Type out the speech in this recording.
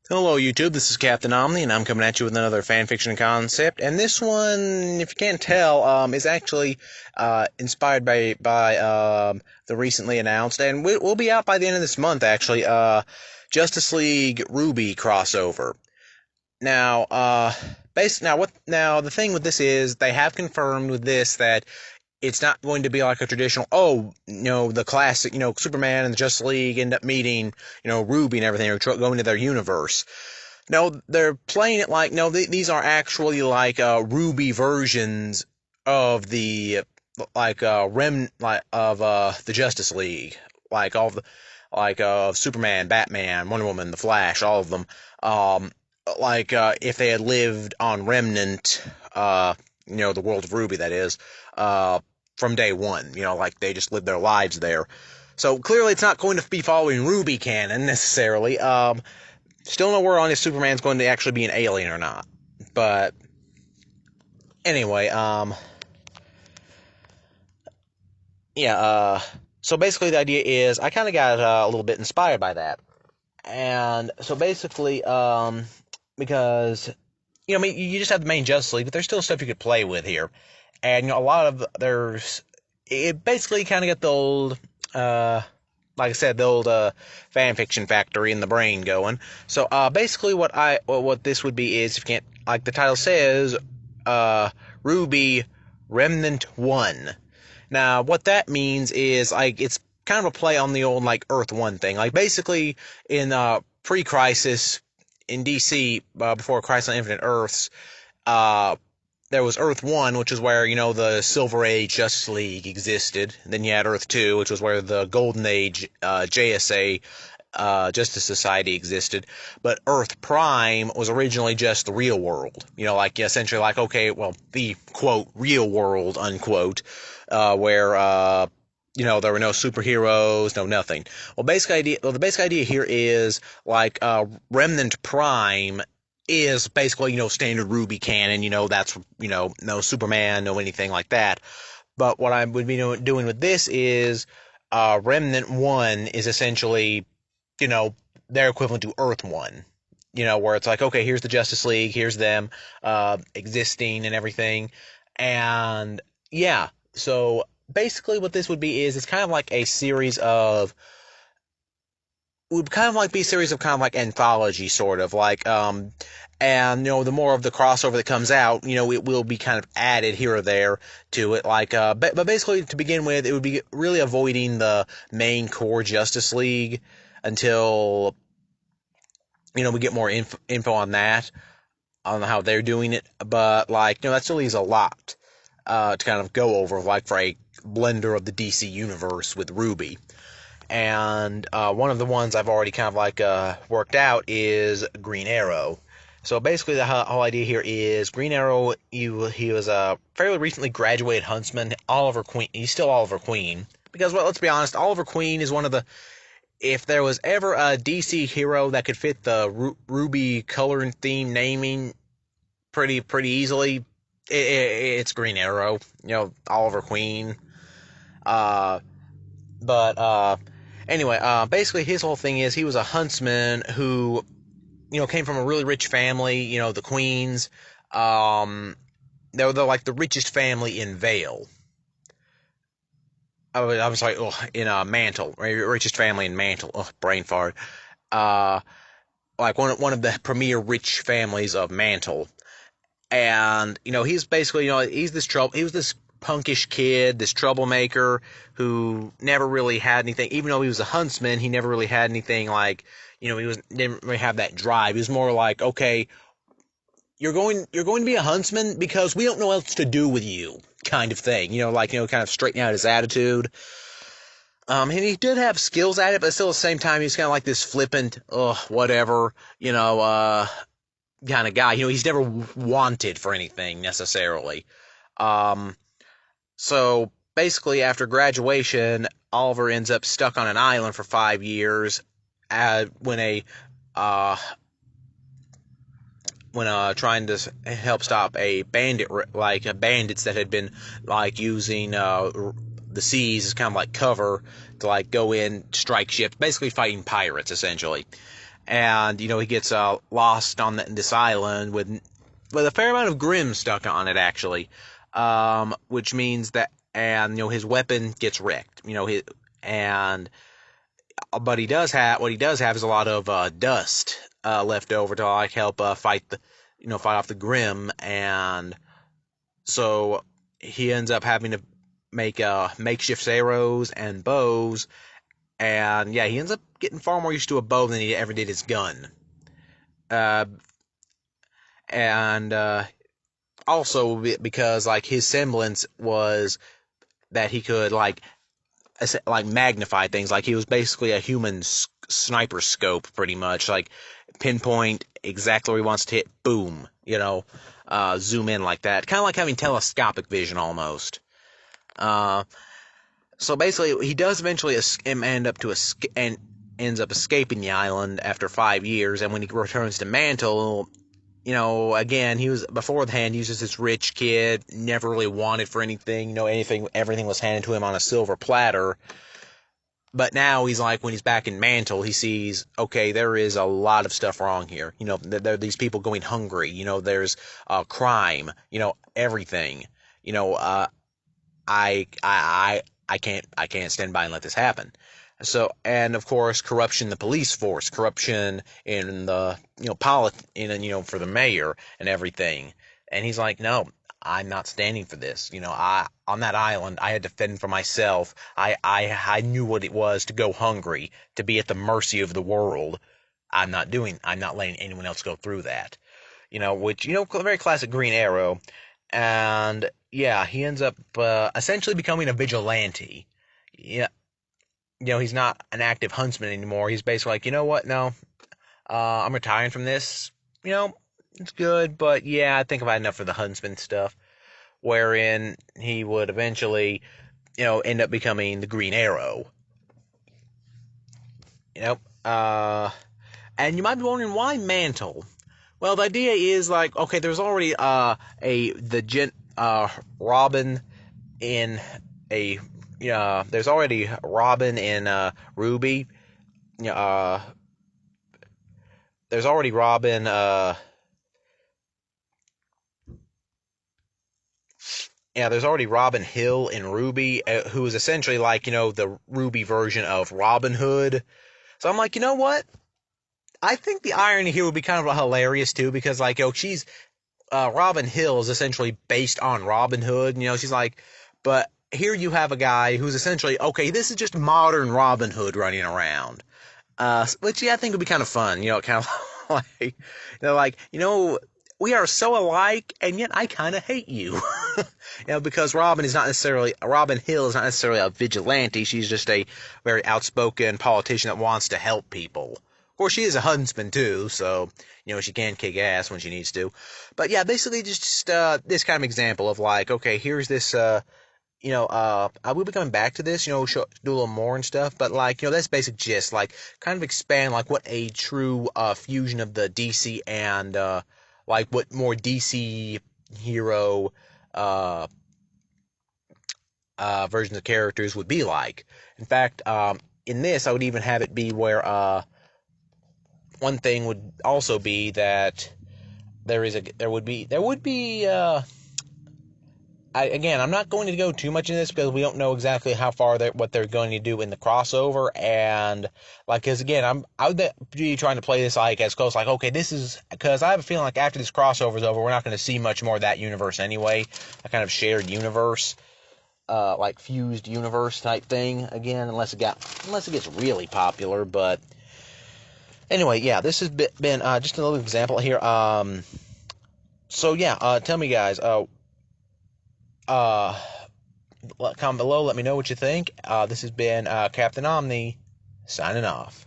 Hello YouTube, this is Captain Omni, and I'm coming at you with another fanfiction concept. And this one, if you can't tell, is actually inspired by the recently announced, and will be out by the end of this month. Actually, Justice League Ruby crossover. Now, the thing with this is they have confirmed with this that it's not going to be like a traditional, the classic, Superman and the Justice League end up meeting, Ruby and everything, or going to their universe. No, they're playing it like, no, these are actually like Ruby versions of the the Justice League, like all the Superman, Batman, Wonder Woman, the Flash, all of them. Um, if they had lived on Remnant, the world of Ruby, that is, from day one, like they just lived their lives there. So clearly, it's not going to be following Ruby canon necessarily. Still no word on if Superman's going to actually be an alien or not. But anyway, yeah. So basically, the idea is I kind of got a little bit inspired by that, and so basically, because I mean, you just have the main Justice League, but there's still stuff you could play with here, and a lot of there's it basically kind of got the old like I said, the old fan fiction factory in the brain going. So basically, what this would be is, if you can't, like the title says, Ruby Remnant 1. Now, what that means is like it's kind of a play on the old like Earth 1 thing. Like basically in pre-Crisis in DC, before Crisis on Infinite Earths, uh, there was Earth 1, which is where, the Silver Age Justice League existed. And then you had Earth 2, which was where the Golden Age JSA Justice Society existed. But Earth Prime was originally just the real world. Essentially like, okay, well, the, quote, real world, unquote, where, there were no superheroes, no nothing. Well, the basic idea here is, like, Remnant Prime is basically, standard Ruby canon, that's, no Superman, no anything like that. But what I would be doing with this is, Remnant 1 is essentially, their equivalent to Earth 1. Where it's like, okay, here's the Justice League, here's them, existing and everything. And, yeah, so basically what this would be is, it's kind of like a series of, would kind of like be a series of kind of like anthology sort of like and the more of the crossover that comes out, it will be kind of added here or there to it, like but basically to begin with, it would be really avoiding the main core Justice League until we get more info on that, on how they're doing it. But like, that still leaves a lot to kind of go over, like for a blender of the DC universe with Ruby. And one of the ones I've already kind of like worked out is Green Arrow. So basically, the whole idea here is Green Arrow. He was a fairly recently graduated huntsman. Oliver Queen. He's still Oliver Queen because, well, let's be honest. Oliver Queen is one of the. If there was ever a DC hero that could fit the Ruby color and theme naming pretty easily, it's Green Arrow. Oliver Queen. Uh, but anyway, basically his whole thing is he was a huntsman who, came from a really rich family, the Queens. They're like the richest family in Vale. I'm sorry, in Mantle, richest family in Mantle. Brain fart. Uh, like one of the premier rich families of Mantle. And, he's basically, he was this punkish kid, this troublemaker who never really had anything. Even though he was a huntsman, he never really had anything like, didn't really have that drive. He was more like, okay, you're going to be a huntsman because we don't know what else to do with you, kind of thing. Kind of straighten out his attitude. And he did have skills at it, but still at the same time, he's kind of like this flippant, whatever, kind of guy. He's never wanted for anything necessarily. Um, so basically, after graduation, Oliver ends up stuck on an island for 5 years. When trying to help stop a bandits that had been like using the seas as kind of like cover to like go in, strike ships, basically fighting pirates essentially. and he gets lost on this island with a fair amount of grim stuck on it, actually, which means that, and his weapon gets wrecked, and but what he does have is a lot of dust left over to like help fight off the grim, and so he ends up having to make makeshift arrows and bows, and yeah, he ends up getting far more used to a bow than he ever did his gun. Uh, and Also because like his semblance was that he could like magnify things. Like he was basically a human sniper scope, pretty much. Like pinpoint exactly where he wants to hit. Boom. Zoom in like that. Kind of like having telescopic vision almost. So basically, he does eventually ends up escaping the island after 5 years. And when he returns to Mantle, again, he was beforehand. He was just this rich kid, never really wanted for anything. Everything was handed to him on a silver platter. But now he's like, when he's back in Mantle, he sees, okay, there is a lot of stuff wrong here. There are these people going hungry. There's crime. Everything. I can't stand by and let this happen. So, and of course, corruption in the police force, corruption in the for the mayor and everything. And he's like, no, I'm not standing for this. On that island, I had to fend for myself. I knew what it was to go hungry, to be at the mercy of the world. I'm not letting anyone else go through that. Which, very classic Green Arrow. And yeah, he ends up essentially becoming a vigilante. Yeah. He's not an active huntsman anymore. He's basically like, you know what? No, I'm retiring from this. It's good, but yeah, I think I've had enough of the huntsman stuff. Wherein he would eventually, end up becoming the Green Arrow. And you might be wondering why Mantle. Well, the idea is like, okay, there's already Robin in a there's already Robin in Ruby. There's already Robin. There's already Robin Hill in Ruby, who is essentially like the Ruby version of Robin Hood. So I'm like, you know what? I think the irony here would be kind of hilarious too, because like she's Robin Hill is essentially based on Robin Hood. She's like, but here you have a guy who's essentially, okay, this is just modern Robin Hood running around. Which, yeah, I think would be kind of fun. Kind of like, we are so alike, and yet I kind of hate you. Because Robin Hill is not necessarily a vigilante. She's just a very outspoken politician that wants to help people. Of course, she is a huntsman, too, so, she can kick ass when she needs to. But, yeah, basically just this kind of example of, like, okay, here's this, I will be coming back to this, do a little more and stuff, but, like, that's basic gist, like, kind of expand, like, what a true fusion of the DC and, like, what more DC hero versions of characters would be like. In fact, in this, I would even have it be where, one thing would also be that there would be again, I'm not going to go too much into this because we don't know exactly how far what they're going to do in the crossover, and like, because again, I would be trying to play this like as close, like, okay, this is because I have a feeling like after this crossover is over, we're not going to see much more of that universe anyway, a kind of shared universe, like fused universe type thing again, unless it gets really popular, but. Anyway, yeah, this has been just another example here. So yeah, tell me, guys. Comment below. Let me know what you think. This has been Captain Omni signing off.